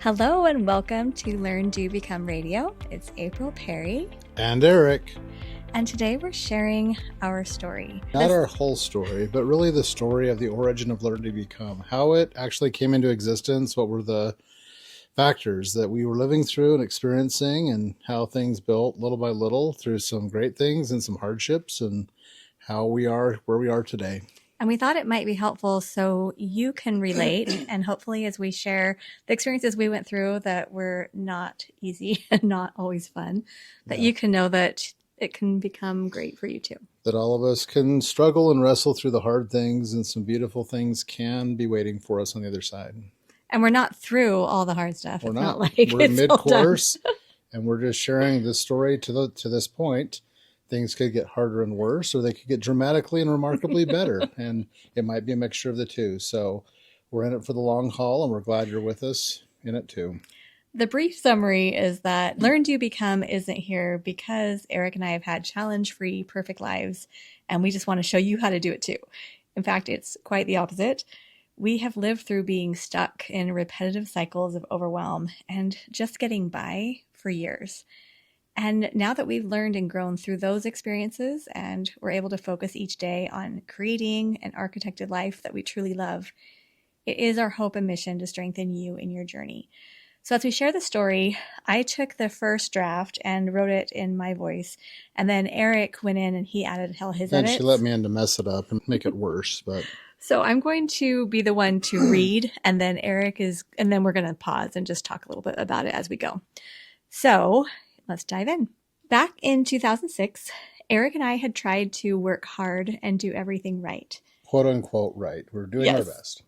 Hello and welcome to Learn, Do, Become Radio. It's April Perry. And Eric. And today we're sharing our story. Not our whole story, but really the story of the origin of Learn, Do, Become. How it actually came into existence, what were the factors that we were living through and experiencing, and how things built little by little through some great things and some hardships, and how we are where we are today. And we thought it might be helpful so you can relate. And hopefully as we share the experiences we went through that were not easy and not always fun, that you can know that it can become great for you too. That all of us can struggle and wrestle through the hard things, and some beautiful things can be waiting for us on the other side. And we're not through all the hard stuff. We're it's not. Like we're mid-course, and we're just sharing this story to this point. Things could get harder and worse, or they could get dramatically and remarkably better. And it might be a mixture of the two. So we're in it for the long haul, and we're glad you're with us in it too. The brief summary is that Learn, Do, Become isn't here because Eric and I have had challenge-free, perfect lives, and we just want to show you how to do it too. In fact, it's quite the opposite. We have lived through being stuck in repetitive cycles of overwhelm and just getting by for years. And now that we've learned and grown through those experiences and we're able to focus each day on creating an architected life that we truly love, it is our hope and mission to strengthen you in your journey. So as we share the story, I took the first draft and wrote it in my voice. And then Eric went in and he added his edits. And she let me in to mess it up and make it worse. But so I'm going to be the one to read, and then and then we're going to pause and just talk a little bit about it as we go. So let's dive in. Back in 2006, Eric and I had tried to work hard and do everything right. Quote unquote right. We're doing our best.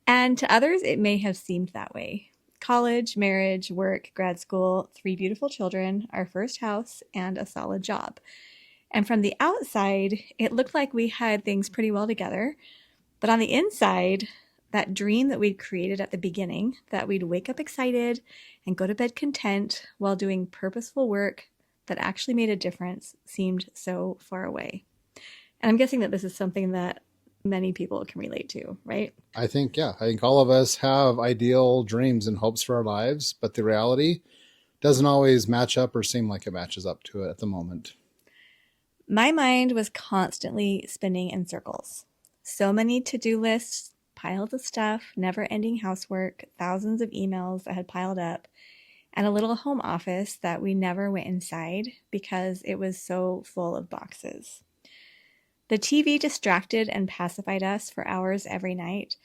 And to others, it may have seemed that way. College, marriage, work, grad school, 3 beautiful children, our first house, and a solid job. And from the outside, it looked like we had things pretty well together. But on the inside, that dream that we'd created at the beginning, that we'd wake up excited and go to bed content while doing purposeful work that actually made a difference, seemed so far away. And I'm guessing that this is something that many people can relate to, right? I think all of us have ideal dreams and hopes for our lives, but the reality doesn't always match up or seem like it matches up to it at the moment. My mind was constantly spinning in circles. So many to-do lists, piles of stuff, never-ending housework, thousands of emails that had piled up, and a little home office that we never went inside because it was so full of boxes. The TV distracted and pacified us for hours every night,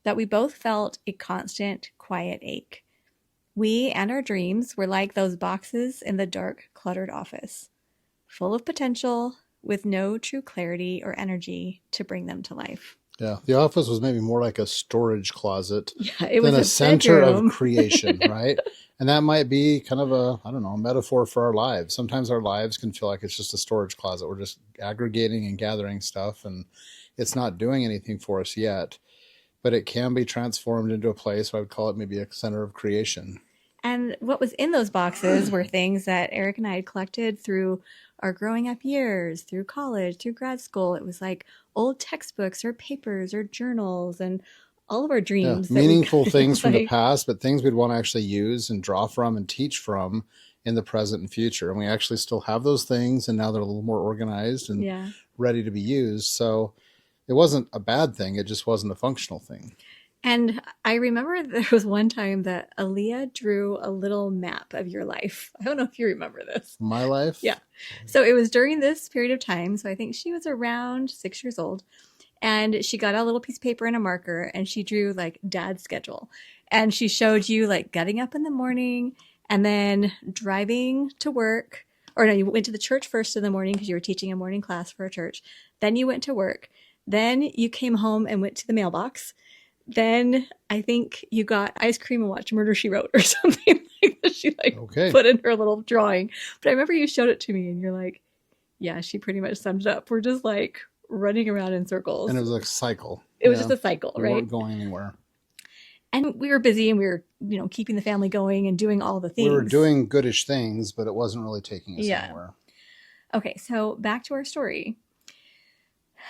that we both felt a constant, quiet ache. We and our dreams were like those boxes in the dark, cluttered office, full of potential, with no true clarity or energy to bring them to life. Yeah, the office was maybe more like a storage closet it was than a center bedroom. of creation, right? And that might be kind of a metaphor for our lives. Sometimes our lives can feel like it's just a storage closet. We're just aggregating and gathering stuff, and it's not doing anything for us yet. But it can be transformed into a place, I would call it maybe a center of creation. And what was in those boxes were things that Eric and I had collected through our growing up years, through college, through grad school. It was like old textbooks or papers or journals and all of our dreams. Meaningful things from the past, but things we'd want to actually use and draw from and teach from in the present and future. And we actually still have those things, and now they're a little more organized and ready to be used. So it wasn't a bad thing. It just wasn't a functional thing. And I remember there was one time that Aaliyah drew a little map of your life. I don't know if you remember this. My life? Yeah. So it was during this period of time. So I think she was around 6 years old. And she got a little piece of paper and a marker, and she drew like dad's schedule. And she showed you like getting up in the morning and then driving to work. Or no, you went to the church first in the morning because you were teaching a morning class for a church. Then you went to work. Then you came home and went to the mailbox. Then I think you got ice cream and watched Murder, She Wrote or something like that. She put in her little drawing. But I remember you showed it to me and you're like, yeah, she pretty much summed it up. We're just like running around in circles. And it was a cycle. It was just a cycle, right? We weren't going anywhere. And we were busy and we were, keeping the family going and doing all the things. We were doing goodish things, but it wasn't really taking us anywhere. Okay, so back to our story.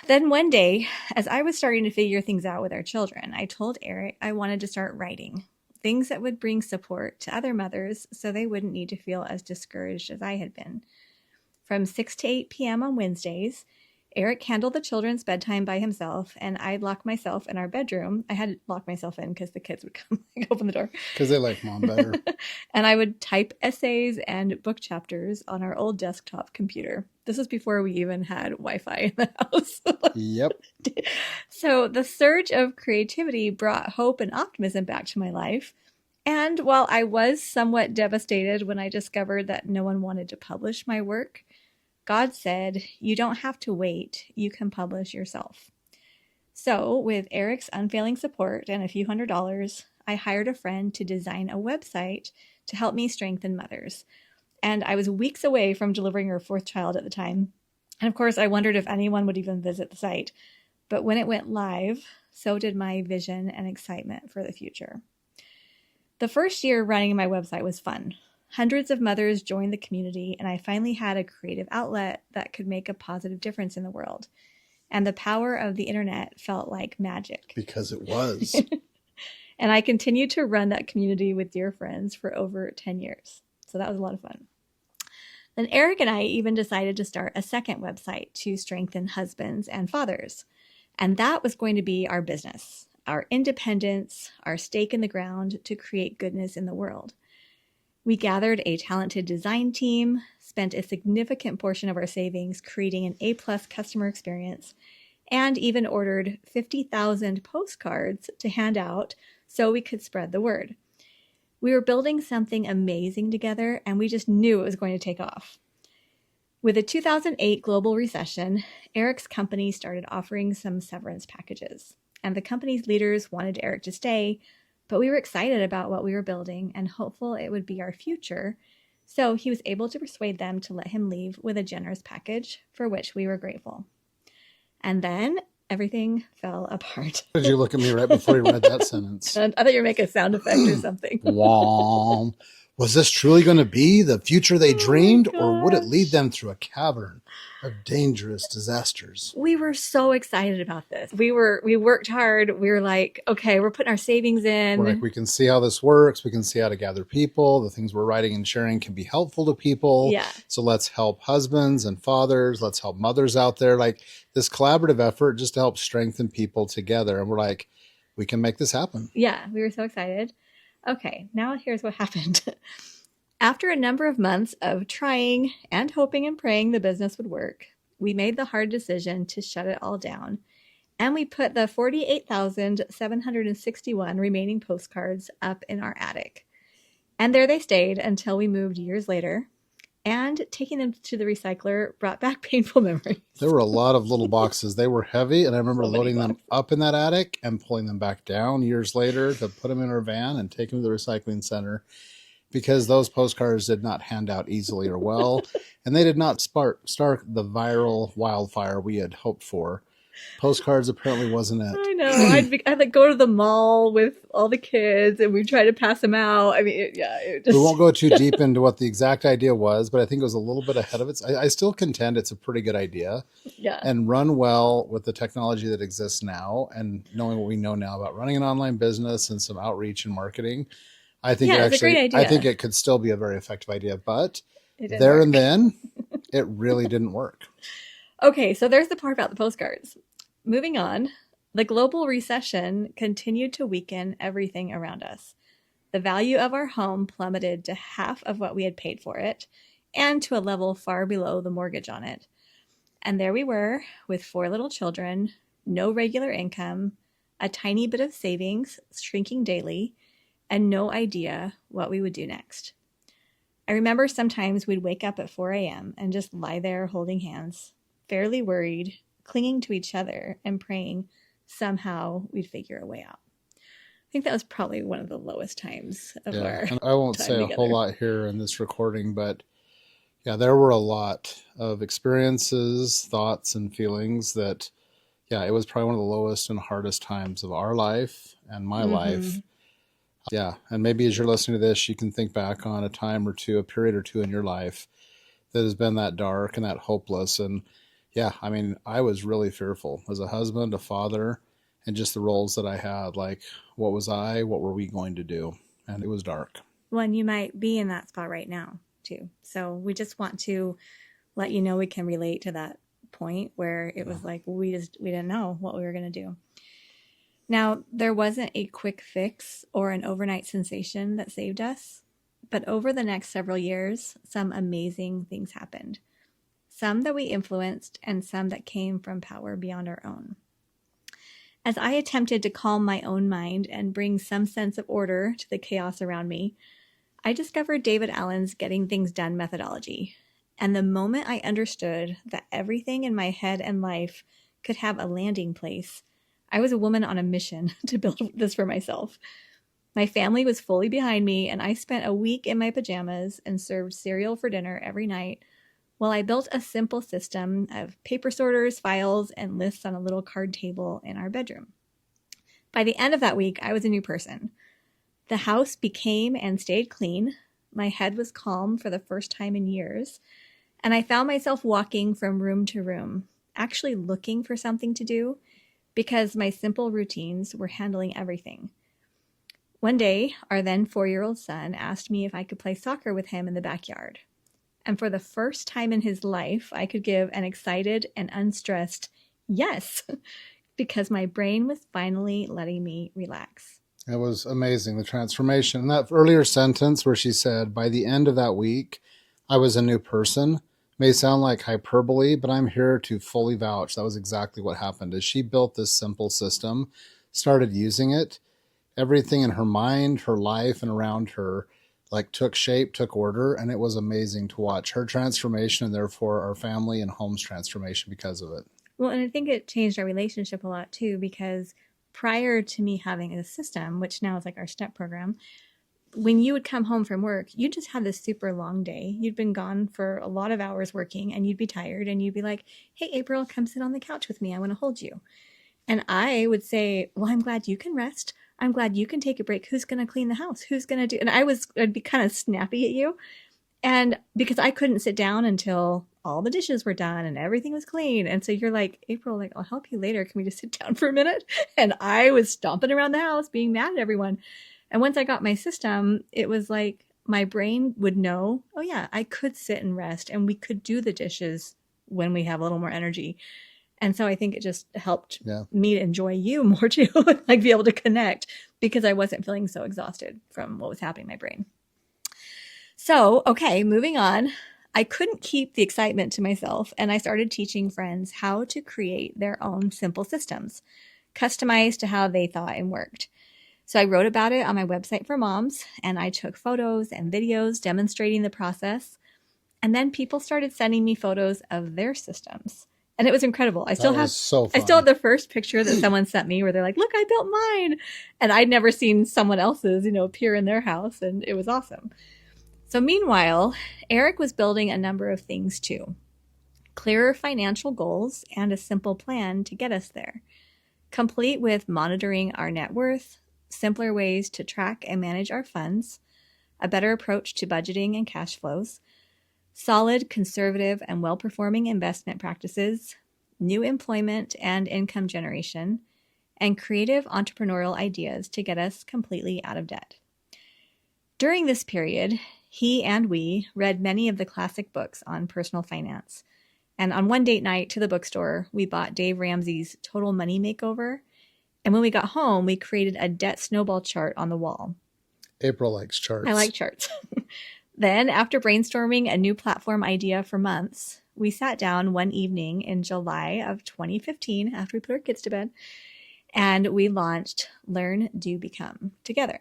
Then one day, as I was starting to figure things out with our children, I told Eric I wanted to start writing. things that would bring support to other mothers so they wouldn't need to feel as discouraged as I had been. From 6 to 8 p.m. on Wednesdays, Eric handled the children's bedtime by himself, and I'd lock myself in our bedroom. I had to lock myself in because the kids would come open the door. Because they like mom better. And I would type essays and book chapters on our old desktop computer. This was before we even had Wi-Fi in the house. Yep. So the surge of creativity brought hope and optimism back to my life. And while I was somewhat devastated when I discovered that no one wanted to publish my work, God said, you don't have to wait. You can publish yourself. So with Eric's unfailing support and a few $100s, I hired a friend to design a website to help me strengthen mothers. And I was weeks away from delivering her fourth child at the time. And of course, I wondered if anyone would even visit the site. But when it went live, so did my vision and excitement for the future. The first year running my website was fun. Hundreds of mothers joined the community, and I finally had a creative outlet that could make a positive difference in the world. And the power of the internet felt like magic. Because it was. And I continued to run that community with dear friends for over 10 years. So that was a lot of fun. Then Eric and I even decided to start a second website to strengthen husbands and fathers. And that was going to be our business, our independence, our stake in the ground to create goodness in the world. We gathered a talented design team, spent a significant portion of our savings creating an A-plus customer experience, and even ordered 50,000 postcards to hand out so we could spread the word. We were building something amazing together, and we just knew it was going to take off. With the 2008 global recession, Eric's company started offering some severance packages, and the company's leaders wanted Eric to stay, but we were excited about what we were building and hopeful it would be our future, so he was able to persuade them to let him leave with a generous package, for which we were grateful. And then everything fell apart. Did you look at me right before you read that sentence? I thought you were making a sound effect or something. Wom. Was this truly going to be the future they dreamed, or would it gosh. lead them through a cavern of dangerous disasters? We were so excited about this. We worked hard. We were like, okay, we're putting our savings in. We're like, we can see how this works. We can see how to gather people. The things we're writing and sharing can be helpful to people. Yeah. So let's help husbands and fathers. Let's help mothers out there. Like this collaborative effort just to help strengthen people together. And we're like, we can make this happen. Yeah, we were so excited. Okay, now here's what happened. After a number of months of trying and hoping and praying the business would work, we made the hard decision to shut it all down. And we put the 48,761 remaining postcards up in our attic. And there they stayed until we moved years later. And taking them to the recycler brought back painful memories. There were a lot of little boxes. They were heavy, and I remember So many loading them boxes. up in that attic and pulling them back down years later to put them in our van and take them to the recycling center, because those postcards did not hand out easily or well, and they did not start the viral wildfire we had hoped for. Postcards apparently wasn't it. I know. I'd like go to the mall with all the kids, and we'd try to pass them out. I mean, it just... We won't go too deep into what the exact idea was, but I think it was a little bit ahead of it. I still contend it's a pretty good idea. Yeah. And run well with the technology that exists now, and knowing what we know now about running an online business and some outreach and marketing. I think Yeah, it's a great idea. I think it could still be a very effective idea, but It didn't there work. and then it really didn't work. Okay, so there's the part about the postcards. Moving on, the global recession continued to weaken everything around us. The value of our home plummeted to half of what we had paid for it, and to a level far below the mortgage on it. And there we were, with 4 little children, no regular income, a tiny bit of savings shrinking daily, and no idea what we would do next. I remember sometimes we'd wake up at 4 a.m. and just lie there holding hands, fairly worried, clinging to each other and praying somehow we'd figure a way out. I think that was probably one of the lowest times of our And I won't time say together. a whole lot here in this recording, but yeah, there were a lot of experiences, thoughts, and feelings that, yeah, it was probably one of the lowest and hardest times of our life and my life. Yeah, and maybe as you're listening to this, you can think back on a time or two, a period or two in your life that has been that dark and that hopeless. And yeah, I mean, I was really fearful as a husband, a father, and just the roles that I had. Like, what was I? What were we going to do? and it was dark. Well, and you might be in that spot right now too. So we just want to let you know we can relate to that point where it was like we didn't know what we were going to do. Now, there wasn't a quick fix or an overnight sensation that saved us, but over the next several years, some amazing things happened. Some that we influenced and some that came from power beyond our own. As I attempted to calm my own mind and bring some sense of order to the chaos around me, I discovered David Allen's Getting Things Done methodology. And the moment I understood that everything in my head and life could have a landing place, I was a woman on a mission to build this for myself. My family was fully behind me, and I spent a week in my pajamas and served cereal for dinner every night while I built a simple system of paper sorters, files, and lists on a little card table in our bedroom. By the end of that week, I was a new person. The house became and stayed clean. My head was calm for the first time in years, and I found myself walking from room to room, actually looking for something to do, because my simple routines were handling everything. One day, our then 4-year-old son asked me if I could play soccer with him in the backyard. And for the first time in his life, I could give an excited and unstressed yes, because my brain was finally letting me relax. It was amazing, the transformation. And that earlier sentence where she said, by the end of that week, I was a new person, may sound like hyperbole, but I'm here to fully vouch. That was exactly what happened. As she built this simple system, started using it, everything in her mind, her life, and around her like took shape, took order, and it was amazing to watch her transformation and therefore our family and home's transformation because of it. Well, and I think it changed our relationship a lot too, because prior to me having a system, which now is like our STEP program, when you would come home from work, you just had this super long day. You'd been gone for a lot of hours working and you'd be tired and you'd be like, hey, April, come sit on the couch with me. I want to hold you. And I would say, well, I'm glad you can rest. I'm glad you can take a break. Who's going to clean the house? Who's going to do? And I'd be kind of snappy at you. And because I couldn't sit down until all the dishes were done and everything was clean. And so you're like, April, like, I'll help you later. Can we just sit down for a minute? And I was stomping around the house being mad at everyone. And once I got my system, it was like my brain would know, oh yeah, I could sit and rest and we could do the dishes when we have a little more energy. And so I think it just helped me to enjoy you more too, like be able to connect because I wasn't feeling so exhausted from what was happening in my brain. So, okay, moving on. I couldn't keep the excitement to myself, and I started teaching friends how to create their own simple systems, customized to how they thought and worked. So I wrote about it on my website for moms, and I took photos and videos demonstrating the process. And then people started sending me photos of their systems. And it was incredible. I still have the first picture that someone sent me where they're like, look, I built mine. And I'd never seen someone else's, appear in their house. And it was awesome. So meanwhile, Eric was building a number of things too. Clearer financial goals and a simple plan to get us there, complete with monitoring our net worth, simpler ways to track and manage our funds, a better approach to budgeting and cash flows, solid, conservative, and well-performing investment practices, new employment and income generation, and creative entrepreneurial ideas to get us completely out of debt. During this period, he and we read many of the classic books on personal finance. And on one date night to the bookstore, we bought Dave Ramsey's Total Money Makeover. And when we got home, we created a debt snowball chart on the wall. April likes charts. I like charts. Then, after brainstorming a new platform idea for months, we sat down one evening in July of 2015 after we put our kids to bed, and we launched LearnDoBecome together.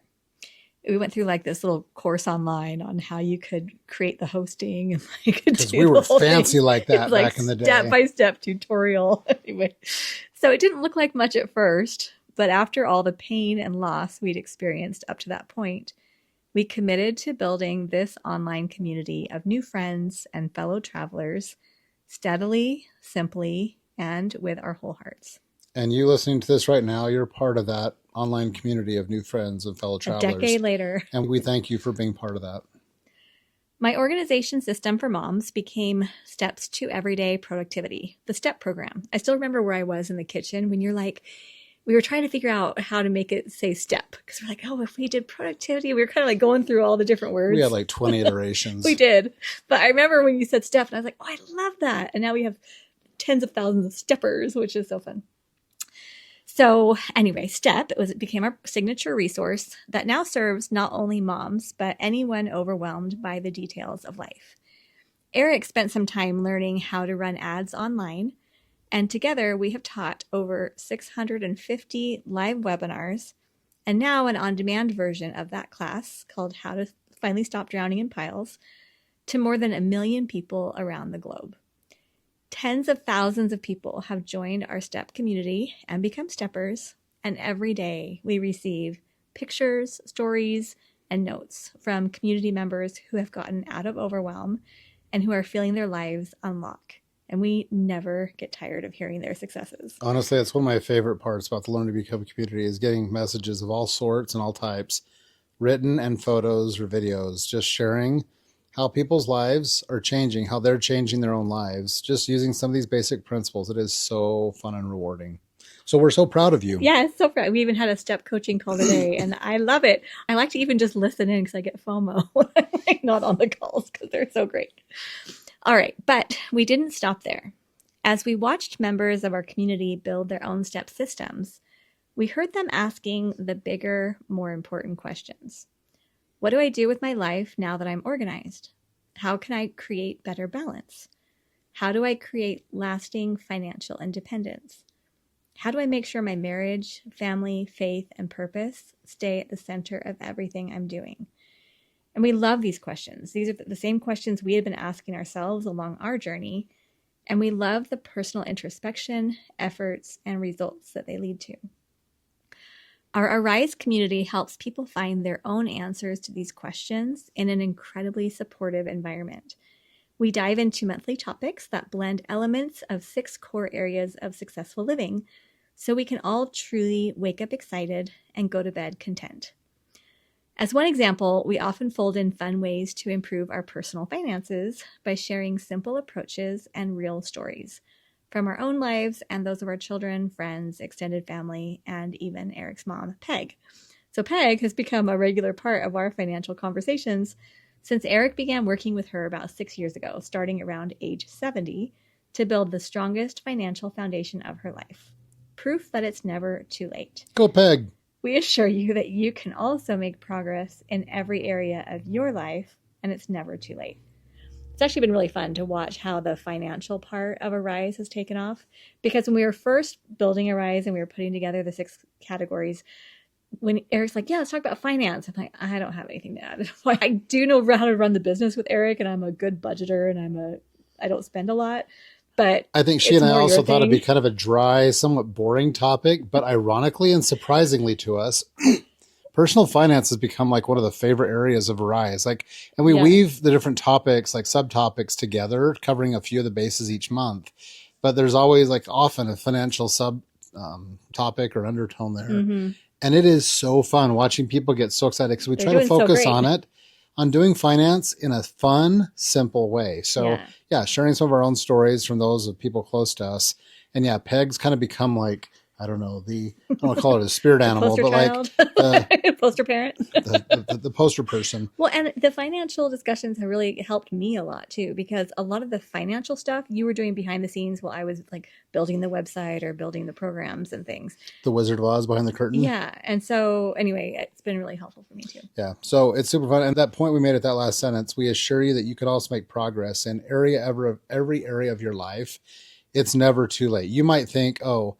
We went through like this little course online on how you could create the hosting and like because we were fancy like that back in the day. Step-by-step tutorial. Anyway, so it didn't look like much at first, but after all the pain and loss we'd experienced up to that point, we committed to building this online community of new friends and fellow travelers steadily, simply, and with our whole hearts. And you listening to this right now, you're part of that online community of new friends and fellow travelers. A decade later. And we thank you for being part of that. My organization system for moms became Steps to Everyday Productivity, the STEP program. I still remember where I was in the kitchen when you're like, we were trying to figure out how to make it say step, because we're like, oh, if we did productivity, we were kind of like going through all the different words. We had like 20 iterations. We did. But I remember when you said step, and I was like, oh, I love that. And now we have tens of thousands of steppers, which is so fun. So anyway, STEP, it became our signature resource that now serves not only moms, but anyone overwhelmed by the details of life. Eric spent some time learning how to run ads online, and together we have taught over 650 live webinars, and now an on-demand version of that class called How to Finally Stop Drowning in Piles to more than 1 million people around the globe. Tens of thousands of people have joined our STEP community and become steppers, and every day we receive pictures, stories, and notes from community members who have gotten out of overwhelm and who are feeling their lives unlock. And we never get tired of hearing their successes. Honestly, that's one of my favorite parts about the Learn to Become community is getting messages of all sorts and all types, written and photos or videos, just sharing how people's lives are changing, how they're changing their own lives, just using some of these basic principles. It is so fun and rewarding. So we're so proud of you. Yeah, it's so proud. We even had a STEP coaching call today, and I love it. I like to even just listen in because I get FOMO when I'm like not on the calls because they're so great. All right, but we didn't stop there. As we watched members of our community build their own STEP systems, we heard them asking the bigger, more important questions. What do I do with my life now that I'm organized? How can I create better balance? How do I create lasting financial independence? How do I make sure my marriage, family, faith, and purpose stay at the center of everything I'm doing? And we love these questions. These are the same questions we had been asking ourselves along our journey, and we love the personal introspection, efforts, and results that they lead to. Our Arise community helps people find their own answers to these questions in an incredibly supportive environment. We dive into monthly topics that blend elements of 6 core areas of successful living so we can all truly wake up excited and go to bed content. As one example, we often fold in fun ways to improve our personal finances by sharing simple approaches and real stories from our own lives and those of our children, friends, extended family, and even Eric's mom, Peg. So Peg has become a regular part of our financial conversations since Eric began working with her about 6 years ago, starting around age 70, to build the strongest financial foundation of her life. Proof that it's never too late. Go Peg! We assure you that you can also make progress in every area of your life, and it's never too late. It's actually been really fun to watch how the financial part of Arise has taken off, because when we were first building Arise and we were putting together the 6 categories, when Eric's like, yeah, let's talk about finance. I'm like, I don't have anything to add. I do know how to run the business with Eric, and I'm a good budgeter, and I don't spend a lot. But I think she and I also thought it'd be kind of a dry, somewhat boring topic, but ironically and surprisingly to us, personal finance has become like one of the favorite areas of Arise. And we weave the different topics, like subtopics together, covering a few of the bases each month. But there's always often a financial topic or undertone there. Mm-hmm. And it is so fun watching people get so excited because we try to focus on doing finance in a fun, simple way. So yeah, sharing some of our own stories from those of people close to us. And yeah, Peg's kind of become I don't know, I don't want to call it a spirit animal, but poster parent, the poster person. Well, and the financial discussions have really helped me a lot too, because a lot of the financial stuff you were doing behind the scenes while I was building the website or building the programs and things. The Wizard of Oz behind the curtain. Yeah. And so anyway, it's been really helpful for me too. Yeah. So it's super fun. And that point we made at that last sentence, we assure you that you can also make progress in every area of your life. It's never too late. You might think, oh,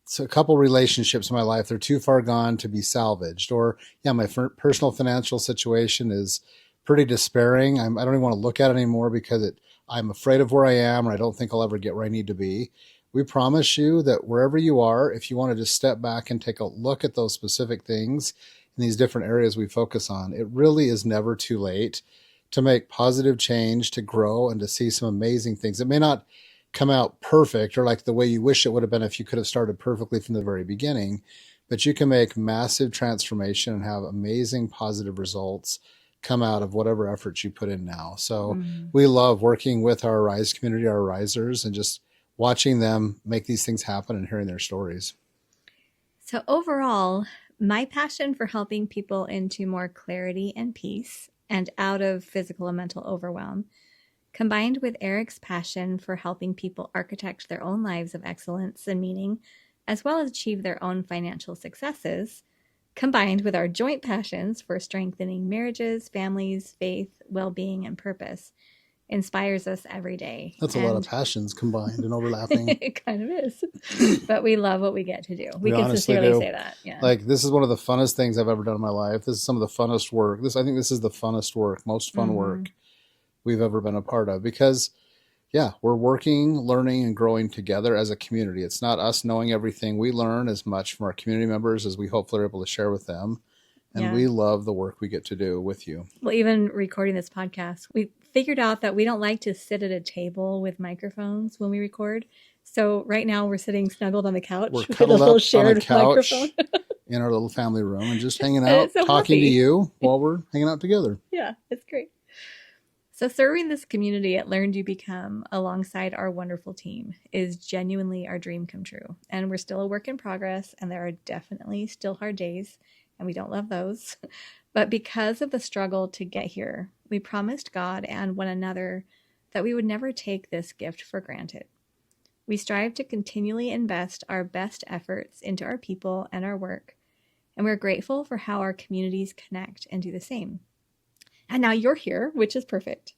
so a couple relationships in my life, they're too far gone to be salvaged. Or, yeah, my personal financial situation is pretty despairing. I don't even want to look at it anymore because I'm afraid of where I am, or I don't think I'll ever get where I need to be. We promise you that wherever you are, if you want to just step back and take a look at those specific things in these different areas we focus on, it really is never too late to make positive change, to grow, and to see some amazing things. It may not come out perfect or like the way you wish it would have been if you could have started perfectly from the very beginning, but you can make massive transformation and have amazing positive results come out of whatever efforts you put in now. So we love working with our Arise community, our Arisers, and just watching them make these things happen and hearing their stories. So overall, my passion for helping people into more clarity and peace and out of physical and mental overwhelm, combined with Eric's passion for helping people architect their own lives of excellence and meaning, as well as achieve their own financial successes, combined with our joint passions for strengthening marriages, families, faith, well-being, and purpose, inspires us every day. That's a lot of passions combined and overlapping. It kind of is. But we love what we get to do. We can honestly sincerely do. say that. Yeah. Like, this is one of the funnest things I've ever done in my life. This is some of the funnest work. I think this is the funnest work, most fun work we've ever been a part of, because we're working, learning, and growing together as a community. It's not us knowing everything. We learn as much from our community members as we hopefully are able to share with them. And we love the work we get to do with you. Well, even recording this podcast, we figured out that we don't like to sit at a table with microphones when we record. So right now we're sitting snuggled on the couch. We're cuddled up on a couch in our little family room and just hanging out, so talking to you while we're hanging out together. Yeah, it's great. So serving this community at LearnDoBecome alongside our wonderful team is genuinely our dream come true. And we're still a work in progress, and there are definitely still hard days, and we don't love those. But because of the struggle to get here, we promised God and one another that we would never take this gift for granted. We strive to continually invest our best efforts into our people and our work, and we're grateful for how our communities connect and do the same. And now you're here, which is perfect.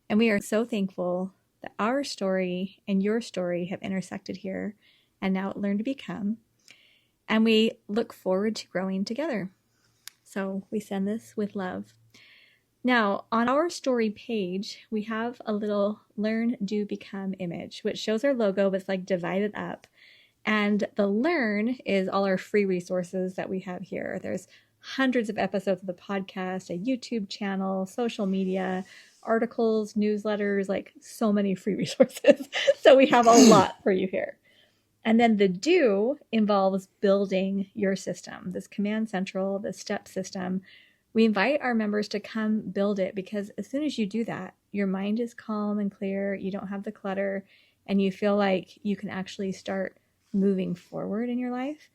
And we are so thankful that our story and your story have intersected here and now LearnDoBecome. And we look forward to growing together. So we send this with love. Now, on our story page, we have a little LearnDoBecome image, which shows our logo, but it's like divided up. And the learn is all our free resources that we have here. There's hundreds of episodes of the podcast, a YouTube channel, social media, articles, newsletters, like so many free resources. So we have a lot for you here. And then the do involves building your system, this command central, the step system. We invite our members to come build it, because as soon as you do that, your mind is calm and clear, you don't have the clutter, and you feel like you can actually start moving forward in your life.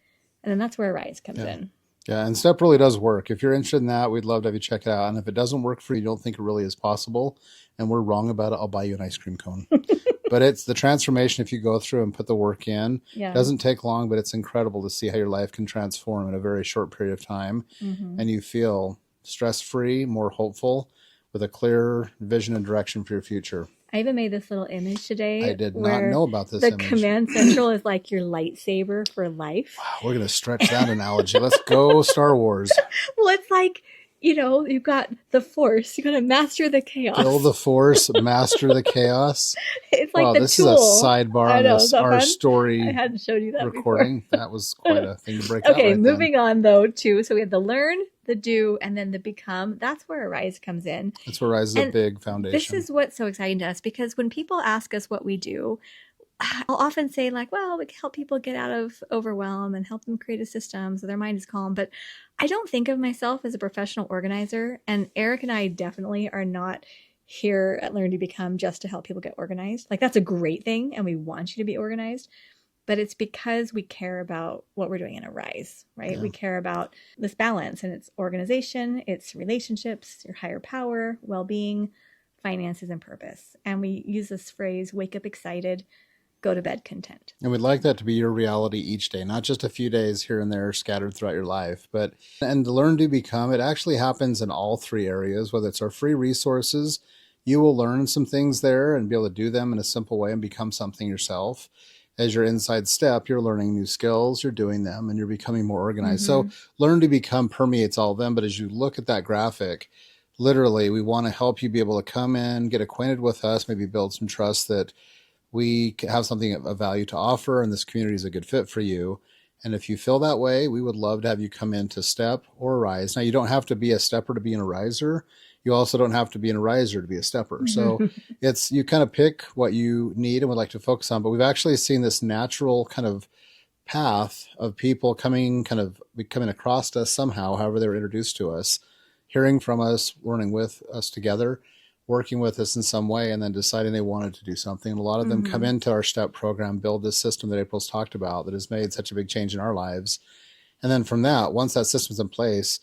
And then that's where Rise comes in. Yeah, and STEP really does work. If you're interested in that, we'd love to have you check it out. And if it doesn't work for you, you don't think it really is possible, and we're wrong about it, I'll buy you an ice cream cone. But it's the transformation, if you go through and put the work in. It doesn't take long, but it's incredible to see how your life can transform in a very short period of time. And you feel stress-free, more hopeful, with a clear vision and direction for your future. I even made this little image today. I did not know about this image. The command central is like your lightsaber for life. Wow, we're going to stretch that analogy. Let's go Star Wars. Well, it's like, you've got the Force. You got to master the chaos. Kill the Force, master the chaos. It's like this tool. Is a sidebar on this, our fun? Story I hadn't showed you that recording. Before. That was quite a thing to break out. Okay, moving on though too. So we have the learn, the do, and then the become. That's where Rise comes in. That's where Rise is a big foundation. This is what's so exciting to us, because when people ask us what we do, I'll often say like, well, we can help people get out of overwhelm and help them create a system so their mind is calm. But I don't think of myself as a professional organizer. And Eric and I definitely are not here at LearnDoBecome just to help people get organized. Like, that's a great thing, and we want you to be organized. But it's because we care about what we're doing in a Rise, right? We care about this balance, and it's organization, it's relationships, your higher power, well-being, finances, and purpose. And we use this phrase, wake up excited, go to bed content. And we'd like that to be your reality each day, not just a few days here and there scattered throughout your life. And to LearnDoBecome, it actually happens in all three areas, whether it's our free resources. You will learn some things there and be able to do them in a simple way and become something yourself. As your inside step, you're learning new skills, you're doing them, and you're becoming more organized. So LearnDoBecome permeates all of them. But as you look at that graphic, literally, we want to help you be able to come in, get acquainted with us, maybe build some trust that we have something of value to offer, and this community is a good fit for you. And if you feel that way, we would love to have you come into STEP or Rise. Now, you don't have to be a stepper to be in a riser. You also don't have to be in a riser to be a stepper. So you kind of pick what you need and would like to focus on. But we've actually seen this natural kind of path of people coming across us somehow, however they were introduced to us, hearing from us, learning with us together, working with us in some way, and then deciding they wanted to do something. And a lot of them come into our STEP program, build this system that April's talked about that has made such a big change in our lives. And then from that, once that system's in place,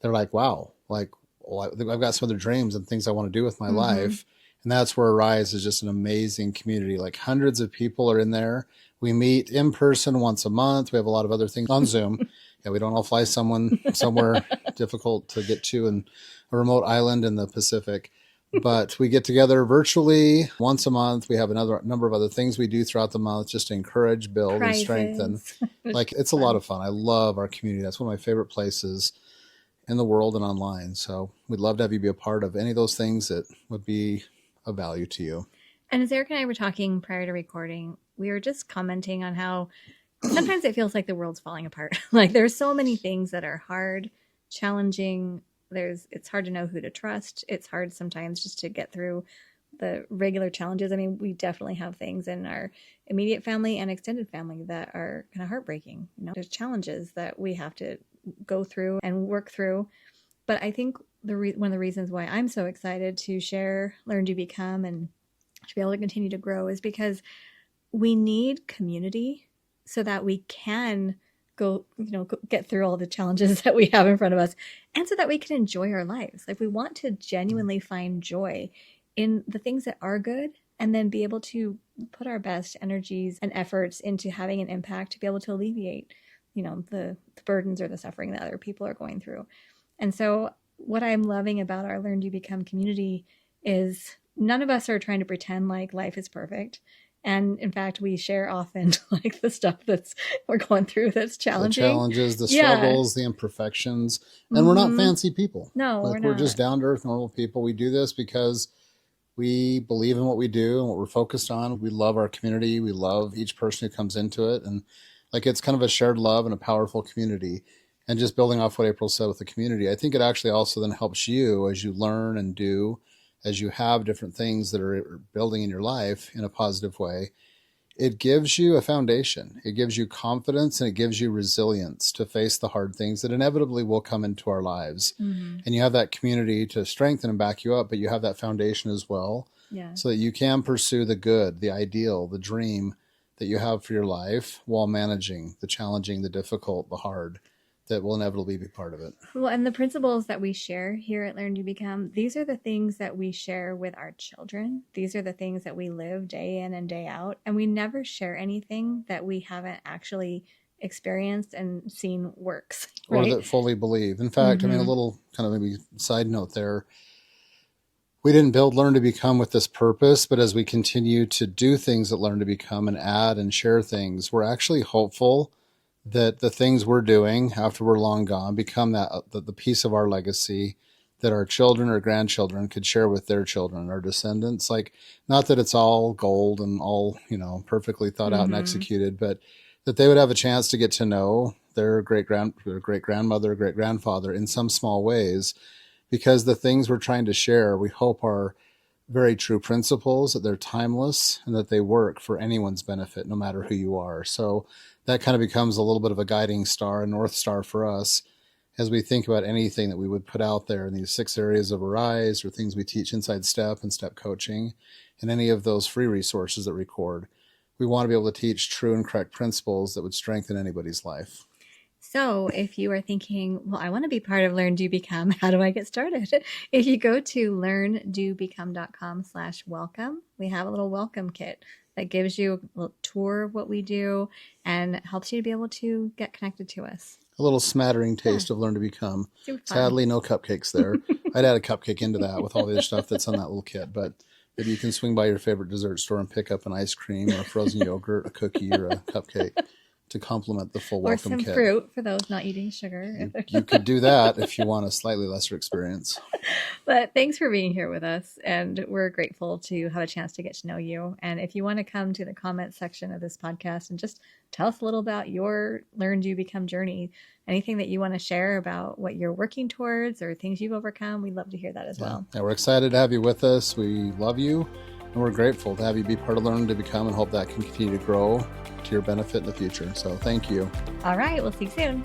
they're like, wow, like, well, I've got some other dreams and things I want to do with my life. And that's where Rise is just an amazing community. Like hundreds of people are in there. We meet in person once a month. We have a lot of other things on Zoom. Yeah, we don't all fly someone somewhere difficult to get to in a remote island in the Pacific. But we get together virtually once a month. We have another number of other things we do throughout the month just to encourage, build, Prizes. and strengthen. Like, it's a lot of fun. I love our community. That's one of my favorite places in the world and online. So we'd love to have you be a part of any of those things that would be of value to you. And as Eric and I were talking prior to recording, we were just commenting on how sometimes it feels like the world's falling apart. Like there's so many things that are hard, challenging. It's hard to know who to trust. It's hard sometimes just to get through the regular challenges. I mean, we definitely have things in our immediate family and extended family that are kind of heartbreaking. You know, there's challenges that we have to go through and work through. But I think one of the reasons why I'm so excited to share Learn, Do, Become and to be able to continue to grow is because we need community so that we can go, get through all the challenges that we have in front of us and so that we can enjoy our lives. Like we want to genuinely find joy in the things that are good and then be able to put our best energies and efforts into having an impact to be able to alleviate, the burdens or the suffering that other people are going through. And so what I'm loving about our Learn, Do, Become community is none of us are trying to pretend like life is perfect. And in fact, we share often like the stuff we're going through that's challenging. The challenges, the struggles, the imperfections. And we're not fancy people. No, we're not. We're just down-to-earth, normal people. We do this because we believe in what we do and what we're focused on. We love our community. We love each person who comes into it. And like it's kind of a shared love and a powerful community. And just building off what April said with the community, I think it actually also then helps you as you learn and do, as you have different things that are building in your life in a positive way. It gives you a foundation. It gives you confidence and it gives you resilience to face the hard things that inevitably will come into our lives. And you have that community to strengthen and back you up, but you have that foundation as well. Yeah. So that you can pursue the good, the ideal, the dream that you have for your life while managing the challenging, the difficult, the hard that will inevitably be part of it. Well, and the principles that we share here at Learn, Do, Become, these are the things that we share with our children. These are the things that we live day in and day out. And we never share anything that we haven't actually experienced and seen works. Right? Or that fully believe. In fact, I mean, a little kind of maybe side note there. We didn't build Learn, To, Become with this purpose, but as we continue to do things at Learn, To, Become and add and share things, we're actually hopeful that the things we're doing after we're long gone become the piece of our legacy that our children or grandchildren could share with their children or descendants. Like, not that it's all gold and all, perfectly thought out and executed, but that they would have a chance to get to know their great-grandmother, great-grandfather in some small ways, because the things we're trying to share, we hope are very true principles, that they're timeless and that they work for anyone's benefit, no matter who you are. So that kind of becomes a little bit of a guiding star, a North Star for us as we think about anything that we would put out there in these 6 areas of Arise or things we teach inside STEP and STEP coaching and any of those free resources that record. We want to be able to teach true and correct principles that would strengthen anybody's life. So if you are thinking, well, I want to be part of Learn, Do, Become, how do I get started? If you go to learndobecome.com/welcome, we have a little welcome kit that gives you a little tour of what we do and helps you to be able to get connected to us. A little smattering taste of Learn, To, Become. Sadly, no cupcakes there. I'd add a cupcake into that with all the other stuff that's on that little kit, but maybe you can swing by your favorite dessert store and pick up an ice cream or a frozen yogurt, a cookie, or a cupcake to complement the full welcome kit. Or some fruit for those not eating sugar. You could do that if you want a slightly lesser experience. But thanks for being here with us, and we're grateful to have a chance to get to know you. And if you want to come to the comment section of this podcast and just tell us a little about your Learn, Do, Become journey, anything that you want to share about what you're working towards or things you've overcome, we'd love to hear that as well. Yeah, we're excited to have you with us. We love you, and we're grateful to have you be part of Learn, To, Become, and hope that can continue to grow to your benefit in the future. So thank you. All right, we'll see you soon.